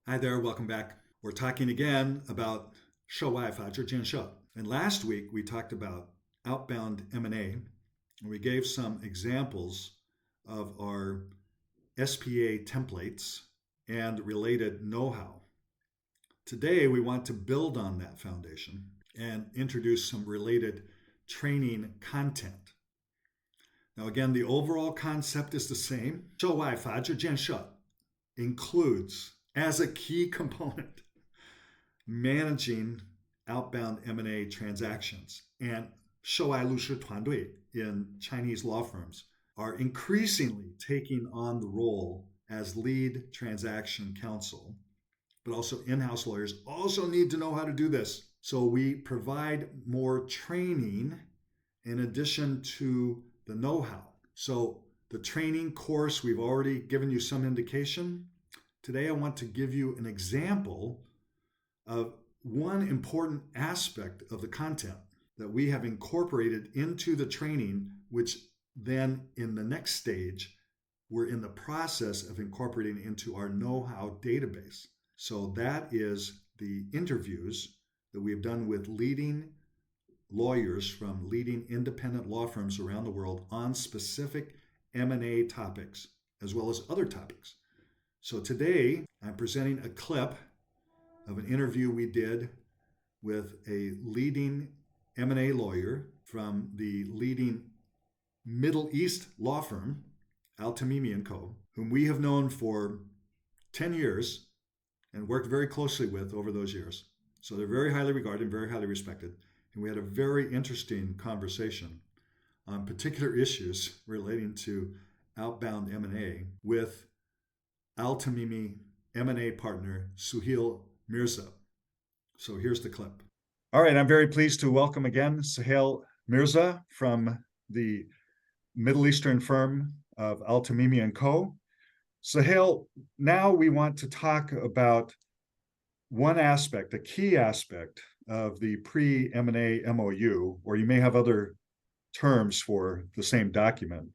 Hi there, welcome back. We're talking again about 涉外法治建设. And last week we talked about outbound M&A, and we gave some examples of our SPA templates and related know-how. Today we want to build on that foundation and introduce some related training content. Now again, the overall concept is the same. 涉外法治建设 includes, as a key component, managing outbound M&A transactions. And 涉外律师团队 in Chinese law firms are increasingly taking on the role as lead transaction counsel. But also in-house lawyers also need to know how to do this. So we provide more training in addition to the know-how. So the training course, we've already given you some indication. Today I want to give you an example of one important aspect of the content that we have incorporated into the training, which then in the next stage, we're in the process of incorporating into our know-how database. So that is the interviews that we have done with leading lawyers from leading independent law firms around the world on specific M&A topics, as well as other topics. So today, I'm presenting a clip of an interview we did with a leading M&A lawyer from the leading Middle East law firm, Tamimi Co., whom we have known for 10 years and worked very closely with over those years. So they're very highly regarded and very highly respected. And we had a very interesting conversation on particular issues relating to outbound M&A with Tamimi M&A partner Suhail Mirza. So here's the clip. All right, I'm very pleased to welcome again Suhail Mirza from the Middle Eastern firm of Tamimi Co. Suhail, now we want to talk about one aspect, a key aspect of the pre-M&A MOU, or you may have other terms for the same document.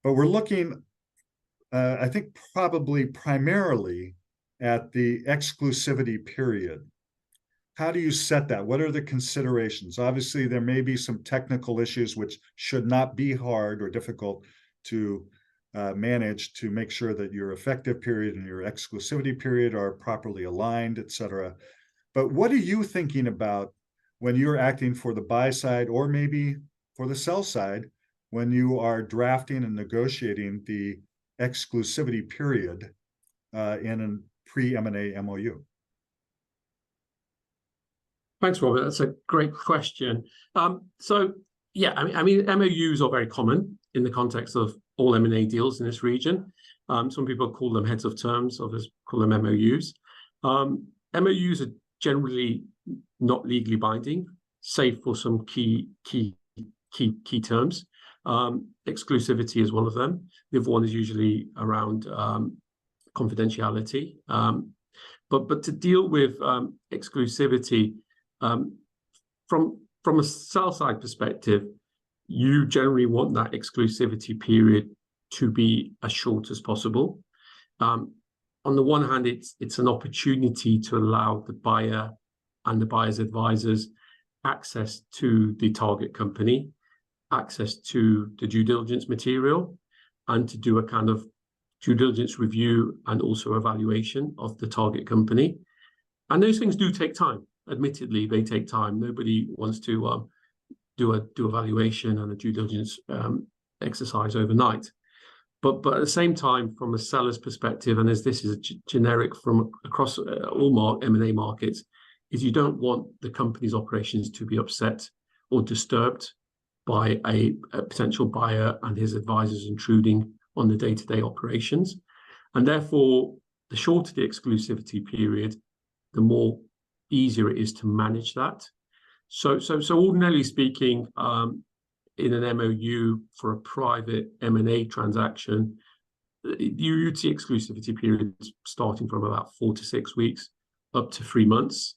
But we're looking, I think, probably primarily at the exclusivity period. How do you set that? What are the considerations? Obviously, there may be some technical issues which should not be hard or difficult to manage to make sure that your effective period and your exclusivity period are properly aligned, et cetera. But what are you thinking about when you're acting for the buy side or maybe for the sell side when you are drafting and negotiating the exclusivity period in a pre-M&A MOU? Thanks, Robert. That's a great question. So, yeah, I mean, MOUs are very common in the context of all M&A deals in this region. Some people call them heads of terms, others call them MOUs. MOUs are generally not legally binding, save for some key terms. Exclusivity is one of them. The other one is usually around confidentiality. But to deal with exclusivity, from a sell side perspective, you generally want that exclusivity period to be as short as possible. On the one hand, it's an opportunity to allow the buyer and the buyer's advisors access to the target company, access to the due diligence material, and to do a kind of due diligence review and also evaluation of the target company. And those things do take time. Admittedly, they take time. Nobody wants to do evaluation and a due diligence exercise overnight. But at the same time, from a seller's perspective, and as this is generic from across all M&A markets, is you don't want the company's operations to be upset or disturbed by a potential buyer and his advisors intruding on the day-to-day operations. And therefore, the shorter the exclusivity period, the more easier it is to manage that. So ordinarily speaking, in an MOU for a private M&A transaction, you'd see exclusivity periods starting from about 4 to 6 weeks up to 3 months.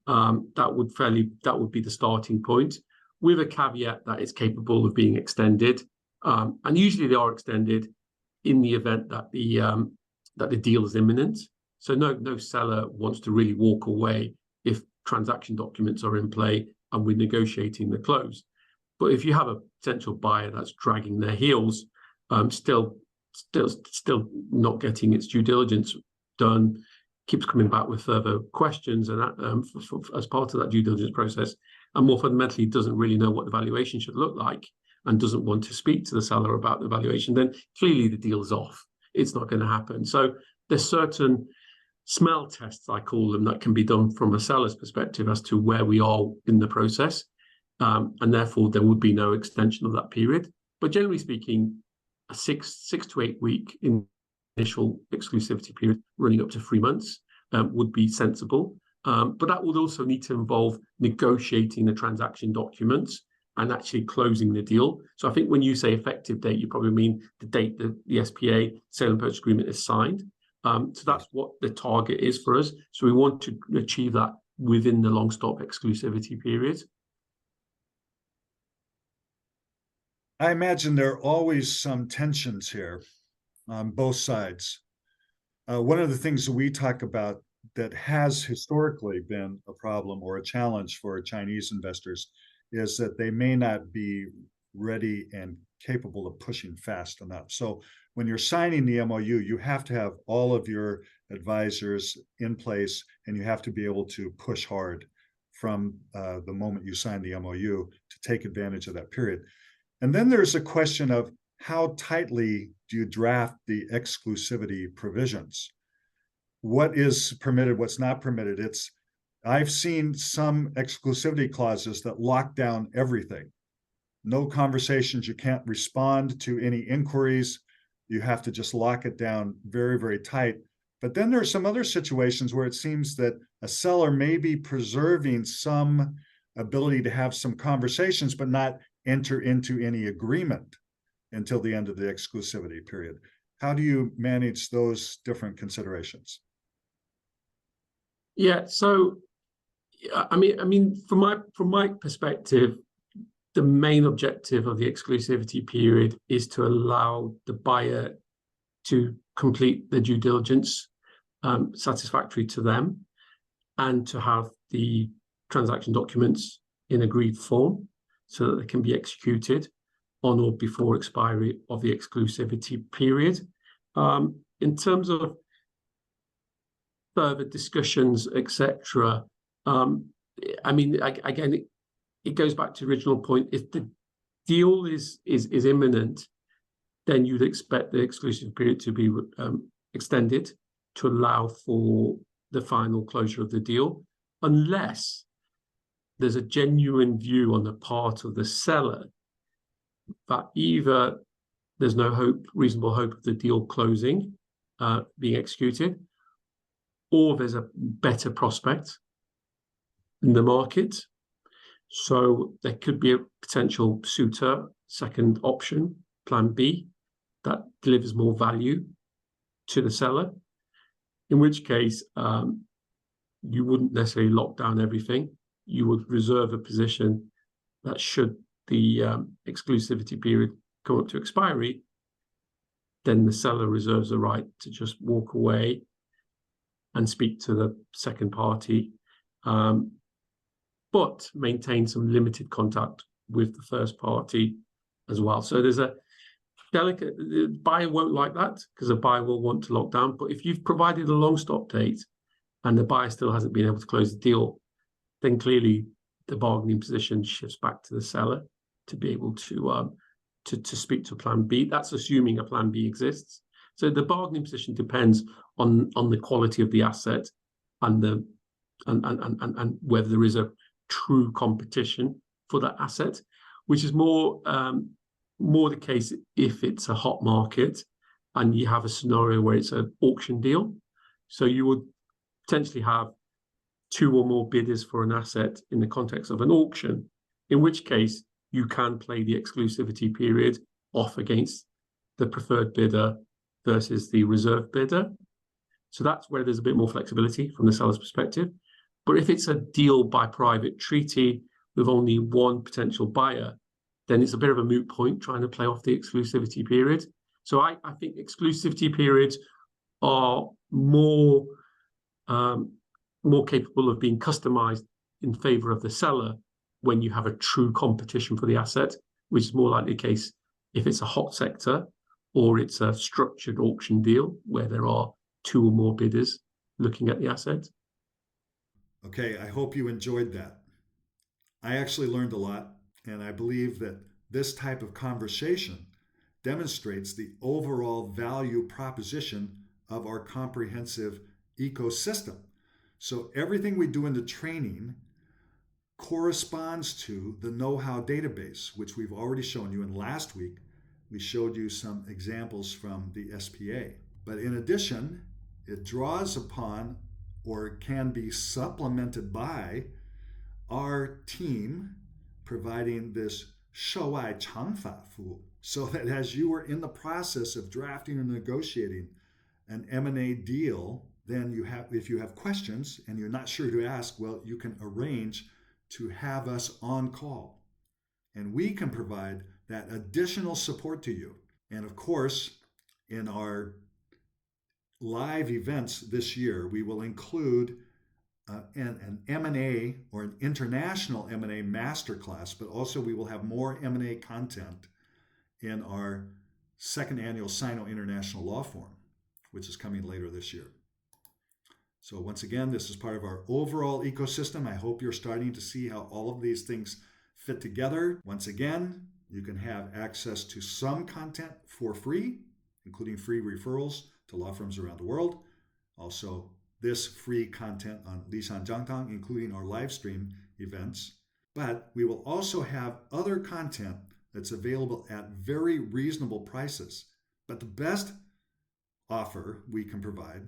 That would be the starting point, with a caveat that it's capable of being extended, and usually they are extended in the event that the deal is imminent. So no seller wants to really walk away if transaction documents are in play and we're negotiating the close. But if you have a potential buyer that's dragging their heels, still not getting its due diligence done, keeps coming back with further questions, and that, as part of that due diligence process, and more fundamentally doesn't really know what the valuation should look like and doesn't want to speak to the seller about the valuation, then clearly the deal's off. It's not going to happen. So there's certain smell tests, I call them, that can be done from a seller's perspective as to where we are in the process. And therefore, there would be no extension of that period. But generally speaking, a 6 to 8 week initial exclusivity period running up to 3 months would be sensible. But that would also need to involve negotiating the transaction documents and actually closing the deal. So I think when you say effective date, you probably mean the date that the SPA, sale and purchase agreement, is signed. So that's what the target is for us. So we want to achieve that within the long stop exclusivity period. I imagine there are always some tensions here on both sides. One of the things that we talk about that has historically been a problem or a challenge for Chinese investors is that they may not be ready and capable of pushing fast enough. So when you're signing the MOU, you have to have all of your advisors in place, and you have to be able to push hard from the moment you sign the MOU to take advantage of that period. And then there's a question of how tightly do you draft the exclusivity provisions? What is permitted, what's not permitted? I've seen some exclusivity clauses that lock down everything. No conversations, you can't respond to any inquiries. You have to just lock it down very, very tight. But then there are some other situations where it seems that a seller may be preserving some ability to have some conversations, but not enter into any agreement until the end of the exclusivity period. How do you manage those different considerations? Yeah, so I mean, from my perspective, the main objective of the exclusivity period is to allow the buyer to complete the due diligence satisfactory to them, and to have the transaction documents in agreed form so that they can be executed on or before expiry of the exclusivity period. In terms of further discussions, etc., I mean, again, it goes back to the original point. If the deal is imminent, then you'd expect the exclusive period to be extended to allow for the final closure of the deal, unless there's a genuine view on the part of the seller that either there's no reasonable hope of the deal closing, being executed, or there's a better prospect in the market. So there could be a potential suitor, second option, plan B, that delivers more value to the seller, in which case you wouldn't necessarily lock down everything. You would reserve a position that, should the exclusivity period come up to expiry, then the seller reserves the right to just walk away and speak to the second party, but maintain some limited contact with the first party as well. So there's a delicate, the buyer won't like that, because the buyer will want to lock down. But if you've provided a long stop date and the buyer still hasn't been able to close the deal, then clearly the bargaining position shifts back to the seller to be able to speak to plan B. That's assuming a plan B exists. So the bargaining position depends on the quality of the asset and whether there is a true competition for that asset, which is more the case if it's a hot market and you have a scenario where it's an auction deal. So you would potentially have 2 or more bidders for an asset in the context of an auction, in which case you can play the exclusivity period off against the preferred bidder versus the reserve bidder. So that's where there's a bit more flexibility from the seller's perspective. But if it's a deal by private treaty with only one potential buyer, then it's a bit of a moot point trying to play off the exclusivity period. So I think exclusivity periods are more more capable of being customized in favor of the seller when you have a true competition for the asset, which is more likely the case if it's a hot sector or it's a structured auction deal where there are two or more bidders looking at the asset. Okay, I hope you enjoyed that. I actually learned a lot, and I believe that this type of conversation demonstrates the overall value proposition of our comprehensive ecosystem. So everything we do in the training corresponds to the know-how database, which we've already shown you. And last week, we showed you some examples from the SPA. But in addition, it draws upon or can be supplemented by our team providing this 涉外常法服务, so that as you are in the process of drafting or negotiating an M&A deal, then if you have questions and you're not sure who to ask, well, you can arrange to have us on call. And we can provide that additional support to you. And of course, in our live events this year, we will include an M&A or an international M&A masterclass, but also we will have more M&A content in our second annual Sino-International Law Forum, which is coming later this year. So once again, this is part of our overall ecosystem. I hope you're starting to see how all of these things fit together. Once again, you can have access to some content for free, including free referrals to law firms around the world. Also, this free content on Lisan Jiangtang, including our live stream events. But we will also have other content that's available at very reasonable prices. But the best offer we can provide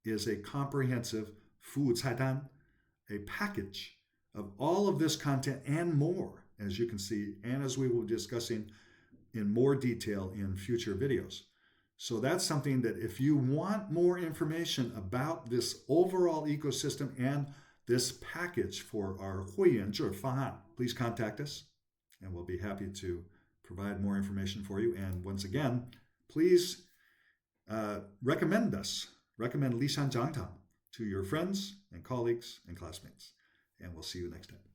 is a comprehensive 服务菜单, a package of all of this content and more, as you can see, and as we will be discussing in more detail in future videos. So that's something that if you want more information about this overall ecosystem and this package for our 会员制方案, please contact us and we'll be happy to provide more information for you. And once again, please recommend us. Recommend Lisan Jiangtang to your friends and colleagues and classmates. And we'll see you next time.